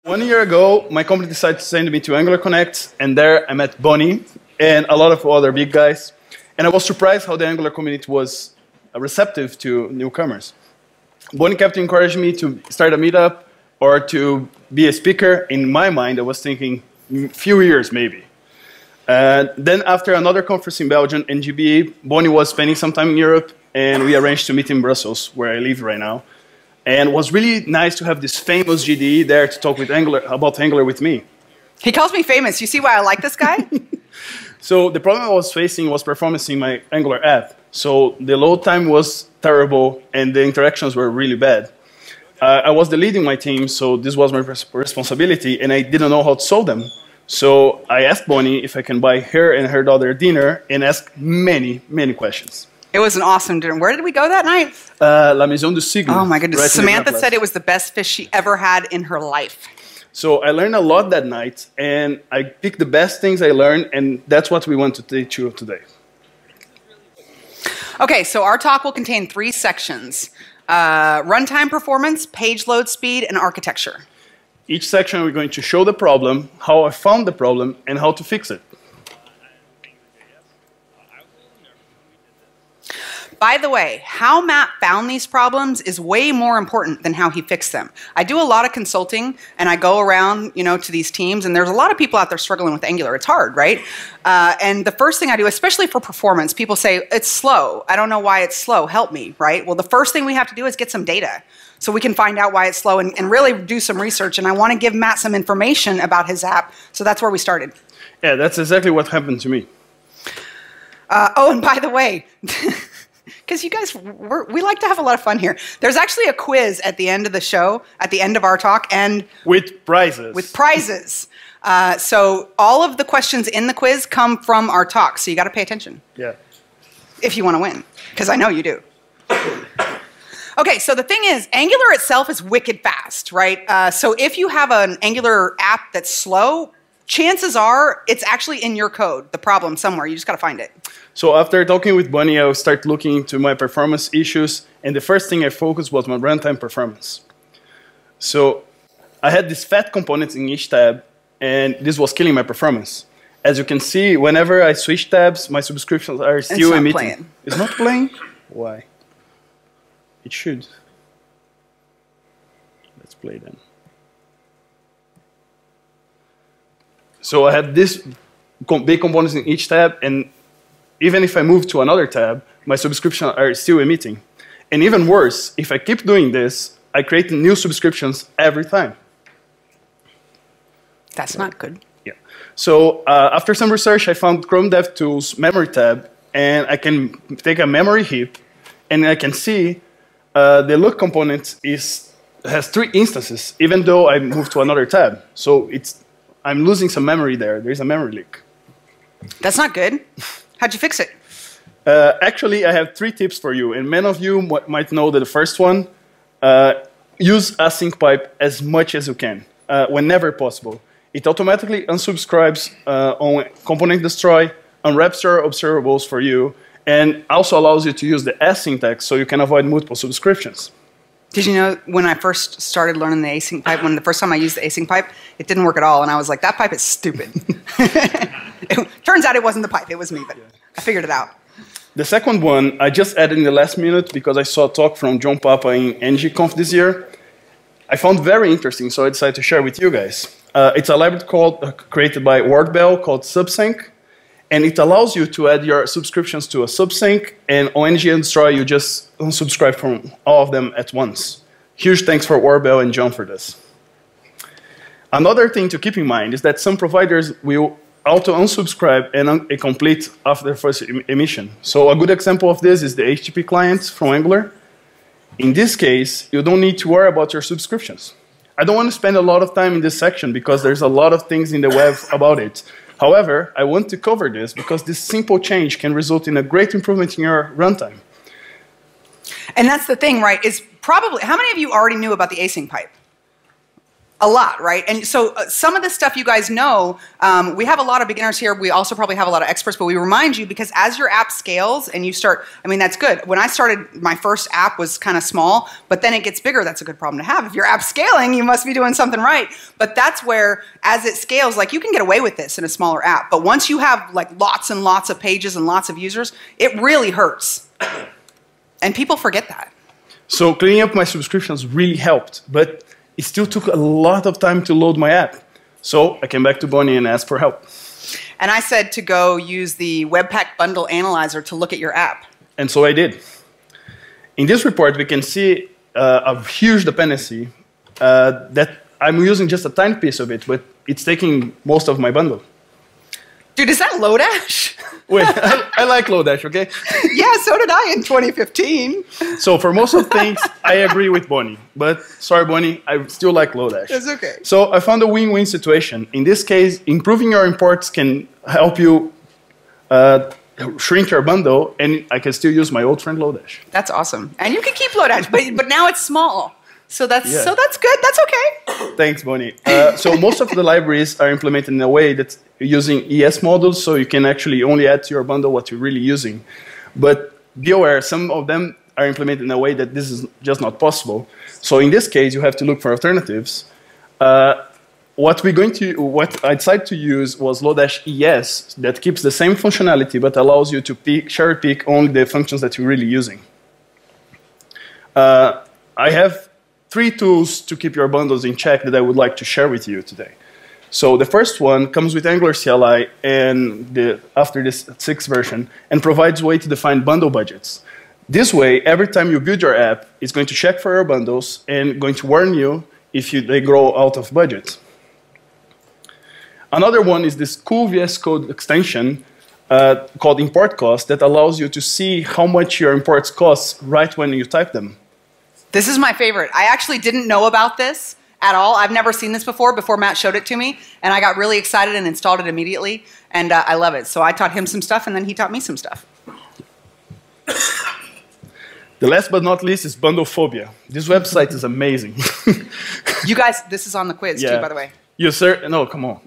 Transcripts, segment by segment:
1 year ago, my company decided to send me to Angular Connect, and there I met Bonnie and a lot of other big guys. And I was surprised how the Angular community was receptive to newcomers. Bonnie kept encouraging me to start a meetup or to be a speaker. In my mind, I was thinking a few years maybe. Then after another conference in Belgium, NGBA, Bonnie was spending some time in Europe, and we arranged to meet in Brussels, where I live right now. And it was really nice to have this famous GDE there to talk with about Angular with me. He calls me famous. You see why I like this guy? So the problem I was facing was performance in my Angular app. So the load time was terrible, and the interactions were really bad. I was the lead in my team, so this was my responsibility, and I didn't know how to solve them. So I asked Bonnie if I can buy her and her daughter dinner and ask many, many questions. It was an awesome dinner. Where did we go that night? La Maison du Signe. Oh my goodness. Right, Samantha said it was the best fish she ever had in her life. So I learned a lot that night, and I picked the best things I learned, and that's what we want to teach you today. Okay, so our talk will contain 3 sections. Runtime performance, page load speed, and architecture. Each section we're going to show the problem, how I found the problem, and how to fix it. By the way, how Matt found these problems is way more important than how he fixed them. I do a lot of consulting, and I go around, to these teams, and there's a lot of people out there struggling with Angular. It's hard, right? And the first thing I do, especially for performance, people say, it's slow. I don't know why it's slow. Help me, right? Well, the first thing we have to do is get some data so we can find out why it's slow and really do some research. And I want to give Matt some information about his app, so that's where we started. Yeah, that's exactly what happened to me. Oh, and by the way, because you guys, we like to have a lot of fun here. There's actually a quiz at the end of the show, at the end of our talk, and with prizes. With prizes. So all of the questions in the quiz come from our talk, so you got to pay attention. Yeah. If you want to win, because I know you do. Okay, so the thing is, Angular itself is wicked fast, right? So if you have an Angular app that's slow, chances are it's actually in your code, the problem somewhere. You just got to find it. So after talking with Bonnie, I started looking into my performance issues, and the first thing I focused was my runtime performance. So I had these fat components in each tab, and this was killing my performance. As you can see, whenever I switch tabs, my subscriptions are still emitting. Playing. It's not playing? Why? It should. Let's play then. So I had these big components in each tab, and even if I move to another tab, my subscriptions are still emitting. And even worse, if I keep doing this, I create new subscriptions every time. That's not good. Yeah. So after some research, I found Chrome DevTools memory tab, and I can take a memory heap, and I can see the look component has 3 instances, even though I moved to another tab. So I'm losing some memory there. There's a memory leak. That's not good. How'd you fix it? Actually, I have 3 tips for you, and many of you might know that the first one, use async pipe as much as you can, whenever possible. It automatically unsubscribes on component destroy, unwraps your observables for you, and also allows you to use the S syntax so you can avoid multiple subscriptions. Did you know when I first started learning the async pipe, when the first time I used the async pipe, it didn't work at all, and I was like, that pipe is stupid. Turns out it wasn't the pipe, it was me, but I figured it out. The second one, I just added in the last minute because I saw a talk from John Papa in NGConf this year. I found very interesting, so I decided to share with you guys. It's a library created by WordBell called subsink, and it allows you to add your subscriptions to a subsink, and on NG and Destroy, you just unsubscribe from all of them at once. Huge thanks for WordBell and John for this. Another thing to keep in mind is that some providers will auto-unsubscribe and complete after their first emission. So a good example of this is the HTTP client from Angular. In this case, you don't need to worry about your subscriptions. I don't want to spend a lot of time in this section because there's a lot of things in the web about it. However, I want to cover this because this simple change can result in a great improvement in your runtime. And that's the thing, right, is probably, how many of you already knew about the async pipe? A lot, right? And so some of the stuff you guys know, we have a lot of beginners here. We also probably have a lot of experts, but we remind you because as your app scales and you start, I mean, that's good. When I started, my first app was kind of small, but then it gets bigger. That's a good problem to have. If your app's scaling, you must be doing something right. But that's where, as it scales, like you can get away with this in a smaller app. But once you have like lots and lots of pages and lots of users, it really hurts. And people forget that. So cleaning up my subscriptions really helped, but it still took a lot of time to load my app. So I came back to Bonnie and asked for help. And I said to go use the Webpack bundle analyzer to look at your app. And so I did. In this report, we can see a huge dependency that I'm using just a tiny piece of it, but it's taking most of my bundle. Dude, is that Lodash? Wait, I like Lodash, okay? Yeah, so did I in 2015. So for most of things, I agree with Bonnie. But sorry, Bonnie, I still like Lodash. It's okay. So I found a win-win situation. In this case, improving your imports can help you shrink your bundle, and I can still use my old friend Lodash. That's awesome. And you can keep Lodash, but now it's small. So that's good. That's okay. Thanks, Bonnie. So most of the libraries are implemented in a way that's using ES models, so you can actually only add to your bundle what you're really using. But be aware, some of them are implemented in a way that this is just not possible. So in this case, you have to look for alternatives. What I decided to use was Lodash ES that keeps the same functionality but allows you to cherry pick only the functions that you're really using. I have 3 tools to keep your bundles in check that I would like to share with you today. So the first one comes with Angular CLI and after this 6th version and provides a way to define bundle budgets. This way, every time you build your app, it's going to check for your bundles and going to warn you if they grow out of budget. Another one is this cool VScode extension called import cost that allows you to see how much your imports cost right when you type them. This is my favorite. I actually didn't know about this at all. I've never seen this before Matt showed it to me, and I got really excited and installed it immediately, and I love it. So I taught him some stuff, and then he taught me some stuff. The last but not least is bundle Phobia. This website is amazing. You guys, this is on the quiz too, by the way. No, come on.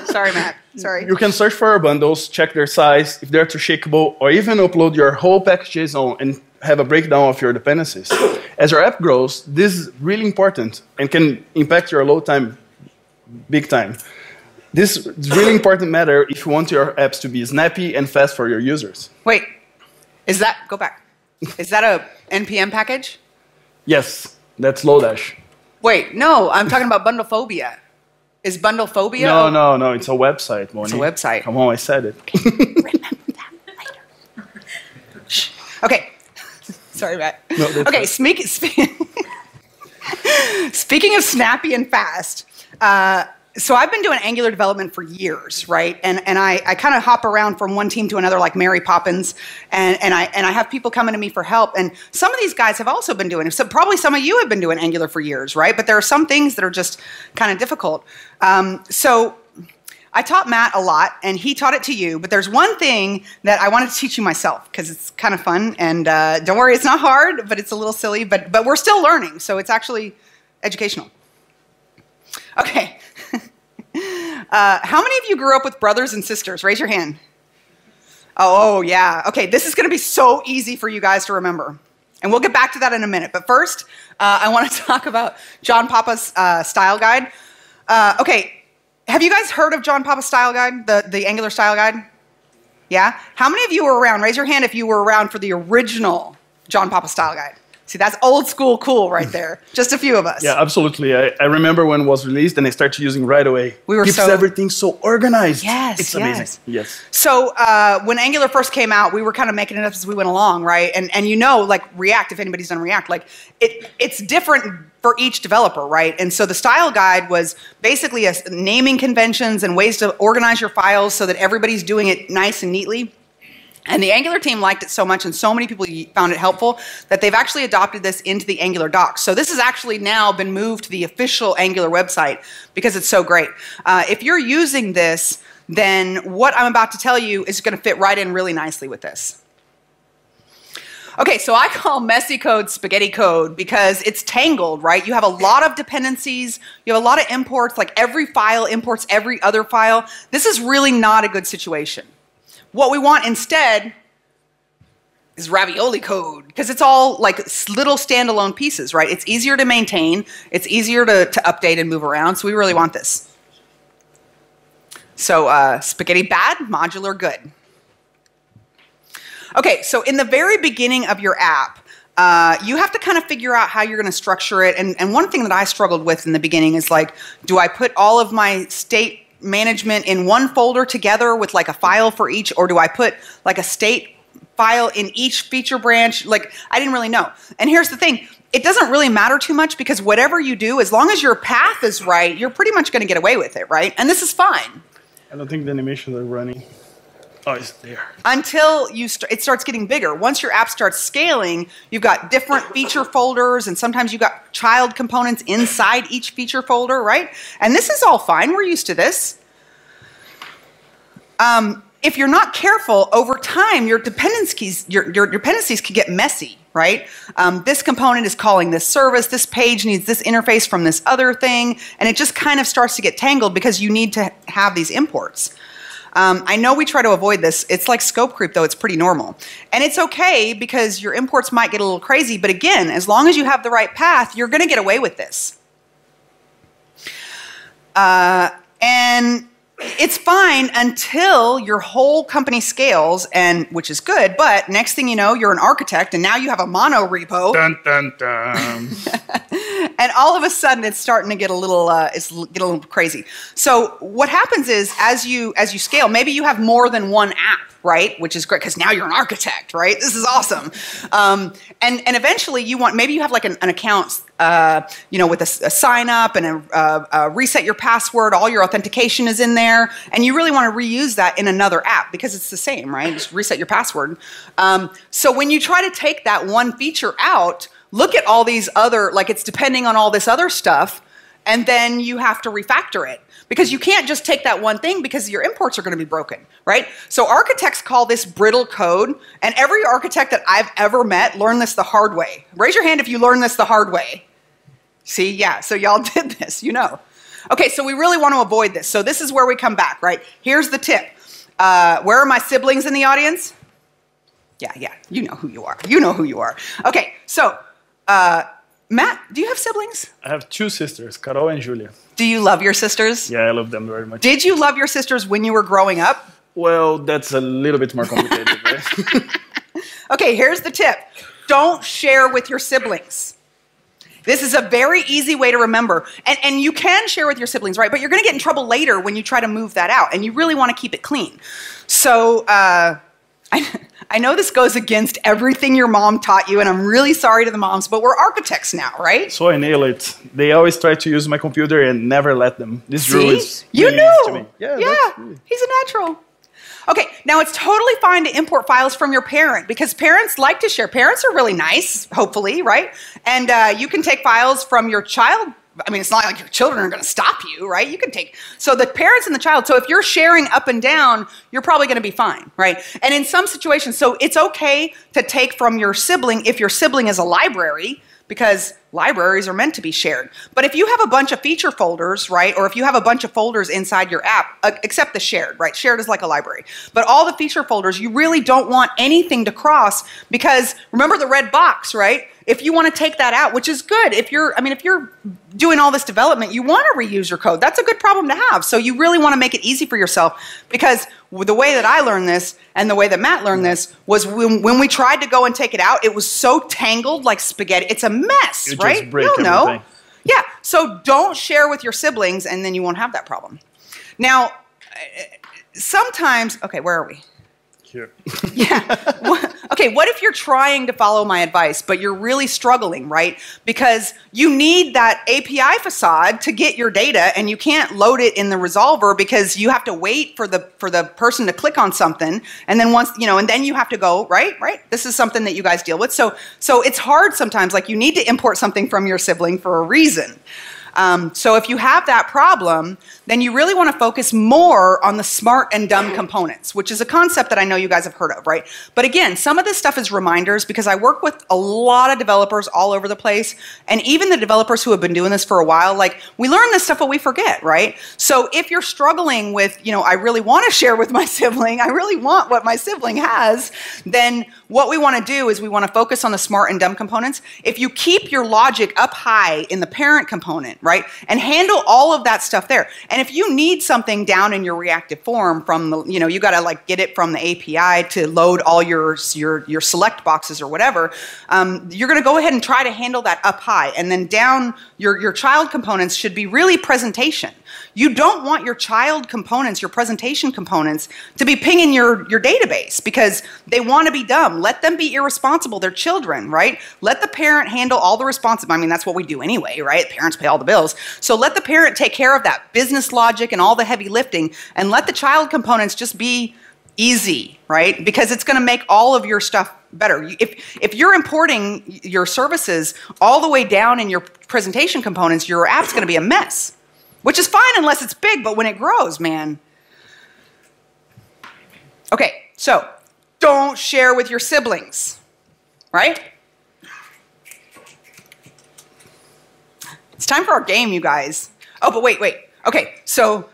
Sorry, Matt. Sorry. You can search for your bundles, check their size, if they're too shakeable, or even upload your whole package.json and have a breakdown of your dependencies. As your app grows, this is really important and can impact your load time big time. This is really important matter if you want your apps to be snappy and fast for your users. Wait, go back. Is that a NPM package? Yes, that's Lodash. Wait, no, I'm talking about bundle Phobia. Is bundle Phobia? No, it's a website, Bonnie. It's a website. Come on, I said it. Remember that later. Shh. Okay. Sorry, Matt. No, okay, speaking of snappy and fast, so I've been doing Angular development for years, right? And I kind of hop around from one team to another like Mary Poppins, and I have people coming to me for help. And some of these guys have also been doing it. So probably some of you have been doing Angular for years, right? But there are some things that are just kind of difficult. So I taught Matt a lot, and he taught it to you. But there's one thing that I wanted to teach you myself because it's kind of fun. And don't worry, it's not hard, but it's a little silly. But we're still learning, so it's actually educational. Okay. How many of you grew up with brothers and sisters? Raise your hand. Oh, yeah. Okay, this is going to be so easy for you guys to remember. And we'll get back to that in a minute. But first, I want to talk about John Papa's style guide. Okay, have you guys heard of John Papa's style guide, the Angular style guide? Yeah? How many of you were around? Raise your hand if you were around for the original John Papa style guide. See, that's old school cool right there. Just a few of us. Yeah, absolutely. I remember when it was released and I started using right away. Keeps everything so organized. Yes, it's amazing. Yes. So when Angular first came out, we were kind of making it up as we went along, right? And you know, like React, if anybody's done React, like it's different for each developer, right? And so the style guide was basically naming conventions and ways to organize your files so that everybody's doing it nice and neatly. And the Angular team liked it so much, and so many people found it helpful, that they've actually adopted this into the Angular docs. So this has actually now been moved to the official Angular website because it's so great. If you're using this, then what I'm about to tell you is going to fit right in really nicely with this. Okay, so I call messy code spaghetti code because it's tangled, right? You have a lot of dependencies, you have a lot of imports, like every file imports every other file. This is really not a good situation. What we want instead is ravioli code, because it's all like little standalone pieces, right? It's easier to maintain, it's easier to update and move around, so we really want this. So spaghetti bad, modular good. Okay, so in the very beginning of your app, you have to kind of figure out how you're going to structure it. And one thing that I struggled with in the beginning is like, do I put all of my state management in one folder together with like a file for each, or do I put like a state file in each feature branch? Like, I didn't really know. And here's the thing. It doesn't really matter too much, because whatever you do, as long as your path is right, you're pretty much going to get away with it, right? And this is fine. I don't think the animations are running. Oh, it's there. Until it starts getting bigger. Once your app starts scaling, you've got different feature folders, and sometimes you've got child components inside each feature folder, right? And this is all fine. We're used to this. If you're not careful, over time, your dependencies can get messy, right? This component is calling this service. This page needs this interface from this other thing, and it just kind of starts to get tangled because you need to have these imports. I know we try to avoid this. It's like scope creep, though. It's pretty normal. And it's okay because your imports might get a little crazy. But again, as long as you have the right path, you're going to get away with this. And it's fine until your whole company scales, and which is good. But next thing you know, you're an architect, and now you have a mono repo. Dun, dun, dun. And all of a sudden, it's starting to get a little crazy. So what happens is, as you scale, maybe you have more than one app, right? Which is great because now you're an architect, right? This is awesome. And eventually, maybe you have like an account, with a sign up and a reset your password. All your authentication is in there, and you really want to reuse that in another app because it's the same, right? Just reset your password. So when you try to take that one feature out, look at all these other, like it's depending on all this other stuff, and then you have to refactor it. Because you can't just take that one thing because your imports are going to be broken, right? So architects call this brittle code, and every architect that I've ever met learned this the hard way. Raise your hand if you learned this the hard way. See, yeah, so y'all did this, you know. Okay, so we really want to avoid this. So this is where we come back, right? Here's the tip. Where are my siblings in the audience? Yeah, you know who you are. You know who you are. Okay, so Matt, do you have siblings? I have two sisters, Carol and Julia. Do you love your sisters? Yeah, I love them very much. Did you love your sisters when you were growing up? Well, that's a little bit more complicated, right? Okay, here's the tip. Don't share with your siblings. This is a very easy way to remember. And you can share with your siblings, right? But you're going to get in trouble later when you try to move that out. And you really want to keep it clean. So I know this goes against everything your mom taught you, and I'm really sorry to the moms, but we're architects now, right? So I nail it. They always try to use my computer and never let them. This rule is you really knew. easy to me. Yeah, he's a natural. Okay, now it's totally fine to import files from your parent because parents like to share. Parents are really nice, hopefully, right? And you can take files from your child. I mean, it's not like your children are going to stop you, right? You can take, so the parents and the child, so if you're sharing up and down, you're probably going to be fine, right? And in some situations, so it's okay to take from your sibling if your sibling is a library, because libraries are meant to be shared. But if you have a bunch of feature folders, right, or if you have a bunch of folders inside your app, except the shared, right? Shared is like a library. But all the feature folders, you really don't want anything to cross because remember the red box, right? If you want to take that out, which is good, if you're doing all this development, you want to reuse your code. That's a good problem to have. So you really want to make it easy for yourself because the way that I learned this and the way that Matt learned this was when we tried to go and take it out, it was so tangled like spaghetti. It's a mess, right? Just break You'll know. everything. Yeah, so don't share with your siblings and then you won't have that problem. Now, sometimes, okay, where are we? Here. Yeah. Okay, what if you're trying to follow my advice, but you're really struggling, right? Because you need that API facade to get your data, and you can't load it in the resolver because you have to wait for the person to click on something, and then once, and then you have to go, right? This is something that you guys deal with. So it's hard sometimes, like you need to import something from your sibling for a reason. So if you have that problem, then you really want to focus more on the smart and dumb components, which is a concept that I know you guys have heard of, right? But again, some of this stuff is reminders because I work with a lot of developers all over the place, and even the developers who have been doing this for a while, like, we learn this stuff but we forget, right? So if you're struggling with, you know, I really want to share with my sibling, I really want what my sibling has, then what we want to do is we want to focus on the smart and dumb components. If you keep your logic up high in the parent component, right, and handle all of that stuff there, and if you need something down in your reactive form from the, you know, you got to like get it from the API to load all your select boxes or whatever, you're going to go ahead and try to handle that up high, and then down your child components should be really presentation. You don't want your child components, your presentation components, to be pinging your database because they want to be dumb. Let them be irresponsible. They're children, right? Let the parent handle all the responsibility. I mean, that's what we do anyway, right? Parents pay all the bills. So let the parent take care of that business logic and all the heavy lifting, and let the child components just be easy, right? Because it's going to make all of your stuff better. If you're importing your services all the way down in your presentation components, your app's going to be a mess. Which is fine unless it's big, but when it grows, man. Okay, so don't share with your siblings, right? It's time for our game, you guys. Oh, but wait. Okay, so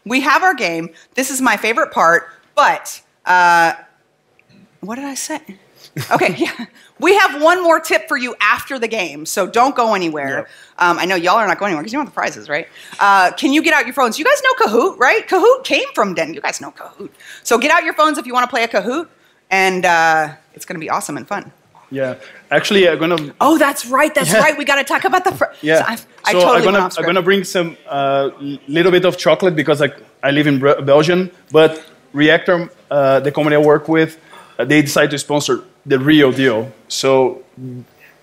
we have our game. This is my favorite part, but what did I say? Okay, yeah. We have one more tip for you after the game, so don't go anywhere. Yep. I know y'all are not going anywhere because you want the prizes, right? Can you get out your phones? You guys know Kahoot, right? Kahoot came from Denton. You guys know Kahoot. So get out your phones if you want to play a Kahoot, and it's going to be awesome and fun. Yeah, actually, I'm gonna. Oh, that's right. That's right. We got to talk about the. Yeah. So I totally went off script. I'm gonna bring some little bit of chocolate because I live in Belgium, but Reactor, the company I work with, they decided to sponsor the real deal. So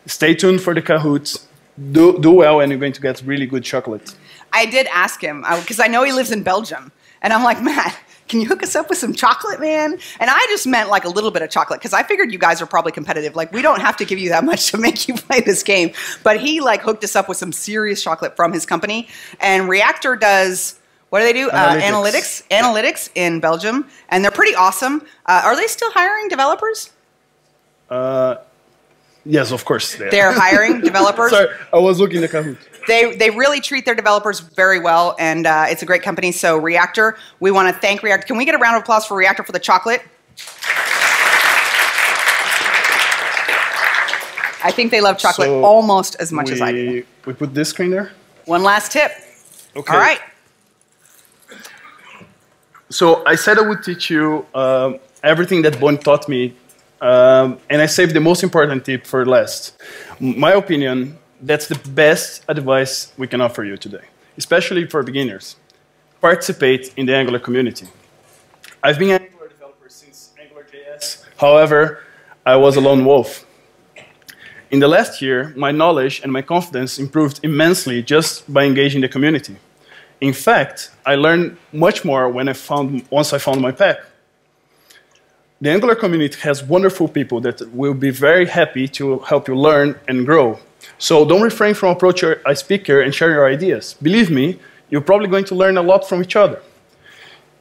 stay tuned for the Kahoots. Do well, and you're going to get really good chocolate. I did ask him because I know he lives in Belgium, and I'm like, Matt, can you hook us up with some chocolate, man? And I just meant like a little bit of chocolate because I figured you guys are probably competitive. Like, we don't have to give you that much to make you play this game. But he like hooked us up with some serious chocolate from his company. And Reactor does, what do they do? Analytics in Belgium, and they're pretty awesome. Are they still hiring developers? Yes, of course. They're hiring developers. Sorry, I was looking at Kahoot. They really treat their developers very well, and it's a great company. So Reactor, we want to thank Reactor. Can we get a round of applause for Reactor for the chocolate? I think they love chocolate almost as much as I do. We put this screen there? One last tip. Okay. All right. So I said I would teach you everything that Bonnie taught me, and I saved the most important tip for last. My opinion, that's the best advice we can offer you today, especially for beginners. Participate in the Angular community. I've been an Angular developer since AngularJS. However, I was a lone wolf. In the last year, my knowledge and my confidence improved immensely just by engaging the community. In fact, I learned much more once I found my pack. The Angular community has wonderful people that will be very happy to help you learn and grow. So don't refrain from approaching a speaker and share your ideas. Believe me, you're probably going to learn a lot from each other.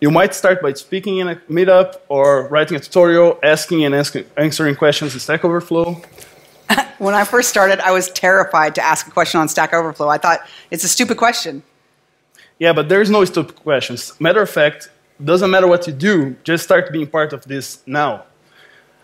You might start by speaking in a meetup or writing a tutorial, asking and answering questions in Stack Overflow. When I first started, I was terrified to ask a question on Stack Overflow. I thought, it's a stupid question. Yeah, but there's no stupid questions. Matter of fact, doesn't matter what you do, just start being part of this now.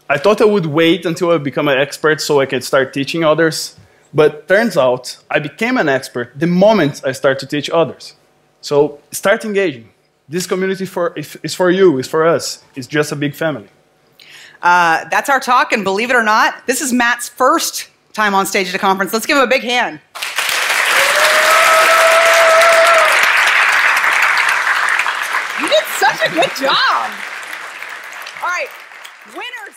I thought I would wait until I become an expert so I could start teaching others. But turns out, I became an expert the moment I started to teach others. So start engaging. This community is for you, it's for us. It's just a big family. That's our talk, and believe it or not, this is Matt's first time on stage at a conference. Let's give him a big hand. You did such a good job. All right, winners.